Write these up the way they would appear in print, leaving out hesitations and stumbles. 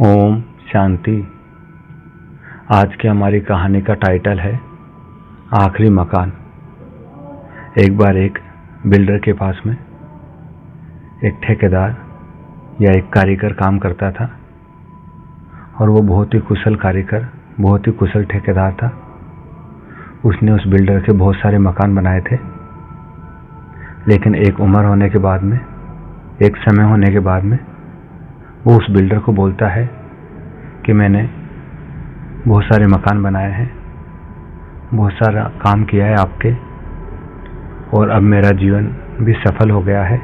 ओम शांति। आज की हमारी कहानी का टाइटल है आखिरी मकान। एक बार एक बिल्डर के पास में एक ठेकेदार या एक कारीगर काम करता था और वो बहुत ही कुशल कारीगर, बहुत ही कुशल ठेकेदार था। उसने उस बिल्डर के बहुत सारे मकान बनाए थे, लेकिन एक उम्र होने के बाद में, एक समय होने के बाद में वो उस बिल्डर को बोलता है कि मैंने बहुत सारे मकान बनाए हैं, बहुत सारा काम किया है आपके, और अब मेरा जीवन भी सफल हो गया है।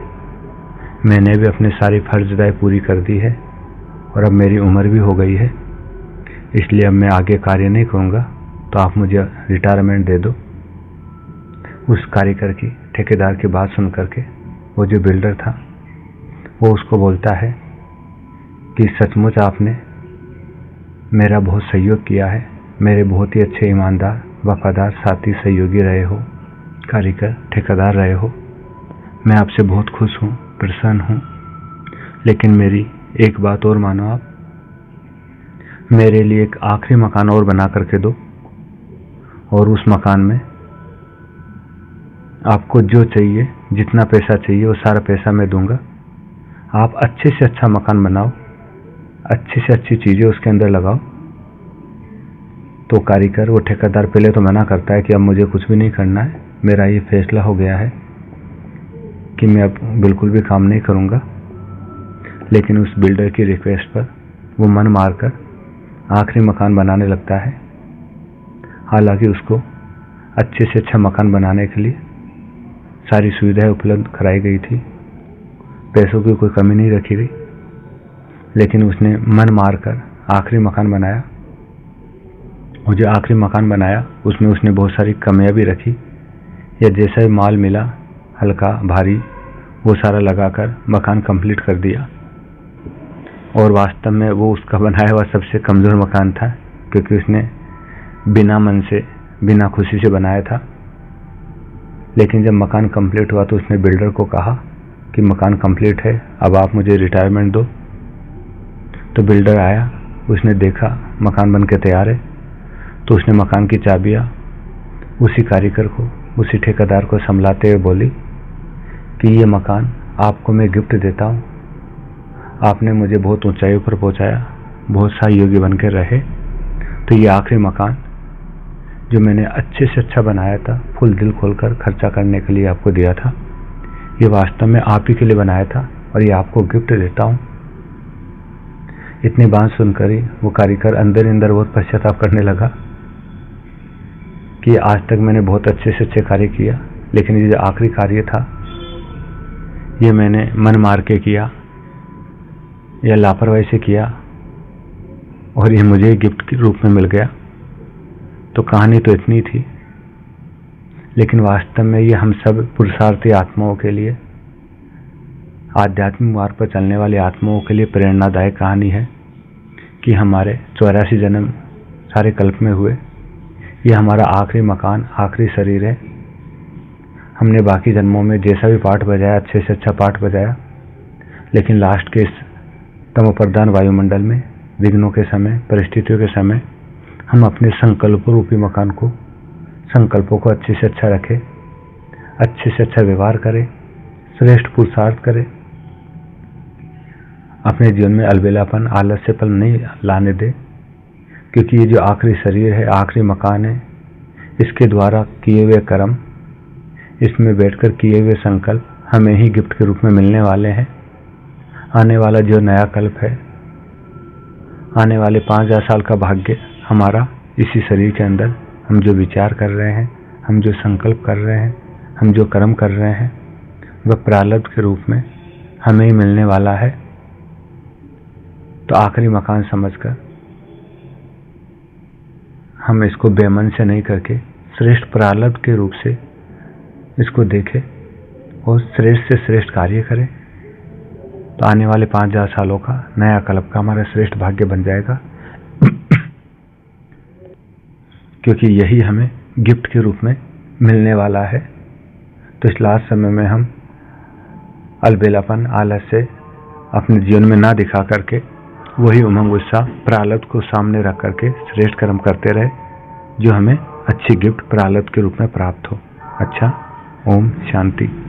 मैंने भी अपनी सारी फर्जदारी पूरी कर दी है और अब मेरी उम्र भी हो गई है, इसलिए अब मैं आगे कार्य नहीं करूँगा, तो आप मुझे रिटायरमेंट दे दो। उस कारीगर की, ठेकेदार की बात सुन करके वो जो बिल्डर था वो उसको बोलता है कि सचमुच आपने मेरा बहुत सहयोग किया है, मेरे बहुत ही अच्छे, ईमानदार, वफादार साथी, सहयोगी रहे हो, कारीगर, ठेकेदार रहे हो। मैं आपसे बहुत खुश हूँ, प्रसन्न हूँ, लेकिन मेरी एक बात और मानो, आप मेरे लिए एक आखिरी मकान और बना करके दो, और उस मकान में आपको जो चाहिए, जितना पैसा चाहिए वो सारा पैसा मैं दूंगा। आप अच्छे से अच्छा मकान बनाओ, अच्छी से अच्छी चीज़ें उसके अंदर लगाओ। तो कारीगर, वो ठेकेदार पहले तो मना करता है कि अब मुझे कुछ भी नहीं करना है, मेरा ये फैसला हो गया है कि मैं अब बिल्कुल भी काम नहीं करूँगा। लेकिन उस बिल्डर की रिक्वेस्ट पर वो मन मारकर आखिरी मकान बनाने लगता है। हालांकि उसको अच्छे से अच्छा मकान बनाने के लिए सारी सुविधाएं उपलब्ध कराई गई थी, पैसों की कोई कमी नहीं रखी गई, लेकिन उसने मन मारकर आखिरी मकान बनाया। और जो आखिरी मकान बनाया उसमें उसने बहुत सारी कमियां भी रखी, या जैसा भी माल मिला, हल्का भारी, वो सारा लगाकर मकान कंप्लीट कर दिया। और वास्तव में वो उसका बनाया हुआ सबसे कमज़ोर मकान था, क्योंकि उसने बिना मन से, बिना खुशी से बनाया था। लेकिन जब मकान कंप्लीट हुआ तो उसने बिल्डर को कहा कि मकान कंप्लीट है, अब आप मुझे रिटायरमेंट दो। तो बिल्डर आया, उसने देखा मकान बन के तैयार है, तो उसने मकान की चाबियाँ उसी कारीगर को, उसी ठेकेदार को संभलाते हुए बोली कि ये मकान आपको मैं गिफ्ट देता हूँ। आपने मुझे बहुत ऊंचाइयों पर पहुँचाया, बहुत सहयोगी बन के रहे, तो ये आखिरी मकान जो मैंने अच्छे से अच्छा बनाया था, फुल दिल खोलकर खर्चा करने के लिए आपको दिया था, ये वास्तव में आप ही के लिए बनाया था और ये आपको गिफ्ट देता हूँ। इतनी बात सुनकर ही वो कारीगर अंदर ही अंदर बहुत पश्चाताप करने लगा कि आज तक मैंने बहुत अच्छे से अच्छे कार्य किया, लेकिन ये जो आखिरी कार्य था ये मैंने मन मार के किया या लापरवाही से किया, और ये मुझे गिफ्ट के रूप में मिल गया। तो कहानी तो इतनी थी, लेकिन वास्तव में ये हम सब पुरुषार्थी आत्माओं के लिए, आध्यात्मिक मार्ग पर चलने वाली आत्माओं के लिए प्रेरणादायक कहानी है कि हमारे 84 जन्म सारे कल्प में हुए, ये हमारा आखिरी मकान, आखिरी शरीर है। हमने बाकी जन्मों में जैसा भी पाठ बजाया, अच्छे से अच्छा पाठ बजाया, लेकिन लास्ट के इस तमो प्रधान वायुमंडल में, विघ्नों के समय, परिस्थितियों के समय, हम अपने संकल्प रूपी मकान को, संकल्पों को अच्छे से अच्छा रखें, अच्छे से अच्छा व्यवहार करें, श्रेष्ठ पुरुषार्थ करें, अपने जीवन में अलबेलापन, आलस्यपन नहीं लाने दे, क्योंकि ये जो आखिरी शरीर है, आखिरी मकान है, इसके द्वारा किए हुए कर्म, इसमें बैठकर किए हुए संकल्प हमें ही गिफ्ट के रूप में मिलने वाले हैं। आने वाला जो नया कल्प है, आने वाले 5000 साल का भाग्य हमारा इसी शरीर के अंदर, हम जो विचार कर रहे हैं, हम जो संकल्प कर रहे हैं, हम जो कर्म कर रहे हैं, वह प्रारब्ध के रूप में हमें ही मिलने वाला है। तो आखिरी मकान समझकर हम इसको बेमन से नहीं करके श्रेष्ठ प्रारब्ध के रूप से इसको देखें और श्रेष्ठ से श्रेष्ठ कार्य करें, तो आने वाले 5000 सालों का नया कल्प का हमारा श्रेष्ठ भाग्य बन जाएगा। क्योंकि यही हमें गिफ्ट के रूप में मिलने वाला है। तो इस लास्ट समय में हम अलबेलापन, आलस्य अपने जीवन में ना दिखा करके वही उमंग उत्साह प्रारब्ध को सामने रख करके श्रेष्ठ कर्म करते रहे, जो हमें अच्छी गिफ्ट प्रारब्ध के रूप में प्राप्त हो। अच्छा, ओम शांति।